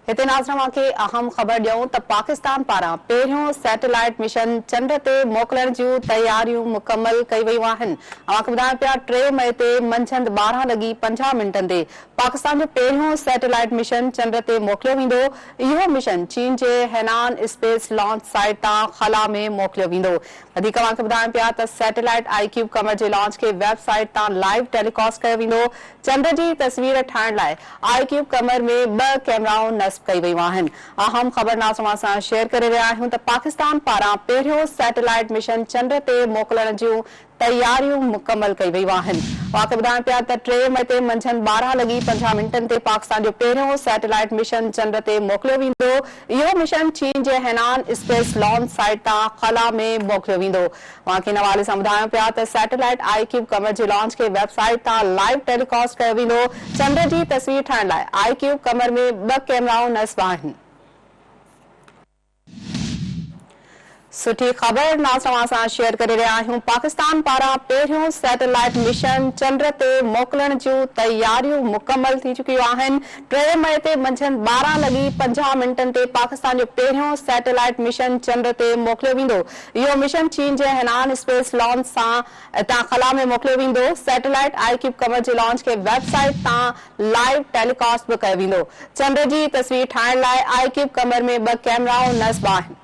हिते नाज़रवा के अहम ख़बर ॾियूं त पाकिस्तान पारां पहिरियों सैटेलाइट मिशन चंड ते मोकिलण जूं तयारियूं मुकमल कई वयूं आहिनि। अवांखे ॿुधायूं पिया 3 मई ते मंझंदि 12:50 ते पाकिस्तान जो पहिरियों सैटेलाइट मिशन चंड ते मोकिलियो वेंदो। इहो मिशन चीन जे हैनान स्पेस लॉन्च साइट तां ख़ला में मोकिलियो वेंदो। वधीक अवांखे ॿुधायूं पिया त सैटेलाइट आईक्यूब कमर जे लॉन्च खे वेबसाइट तां लाइव टेलीकास्ट कयो वेंदो। चंड जी तस्वीर ठाहिण लाइ आईक्यूब कमर में 2 कैमराऊं नस्ब कई वयूं आहिनि। अहम ख़बर नाज़रवा सां शेयर करे रहिया आहियूं त पाकिस्तान पारां पहिरियों सैटेलाइट मिशन चंड ते मोकिलण जूं तयारियूं मुकमल कई वयूं आहिनि। अवांखे ॿुधायूं पिया त 3 मई ते मंझंदि 12:50 ते पाकिस्तान जो पहिरियों सैटेलाइट मिशन चंड ते मोकिलियो वेंदो। इहो मिशन चीन जे हैनान स्पेस लॉन्च साइट तां ख़ला में मोकिलियो वेंदो। अवांखे इन हवाले सां ॿुधायूं पिया त सैटेलाइट आईक्यूब कमर जे लॉन्च खे वेबसाइट तां लाइव टेलीकास्ट कयो वेंदो। चंड जी तस्वीर ठाहिण लाइ आईक्यूब कमर में 2 कैमराऊं नस्ब आहिनि। सुठी ख़बर नाज़रवा सां शेयर करे रहिया आहियूं। पाकिस्तान पारां पहिरियों सैटेलाइट मिशन चंड ते मोकिलण जूं तयारियूं मुकमल थी चुकियूं आहिनि। 3 मई ते मंझंदि 12:50 ते पाकिस्तान जो पहिरियों सैटेलाइट मिशन चंड ते मोकिलियो वेंदो। इहो मिशन चीन जे हैनान स्पेस लॉन्च तां ख़ला में मोकिलियो वेंदो। सैटेलाइट आईक्यूब कमर जे लॉन्च खे वेबसाइट तां लाइव टेलीकास्ट बि कयो वेंदो। चंड जी तस्वीर ठाहिण लाइ आईक्यूब कमर में 2 कैमराऊं नस्ब आहिनि।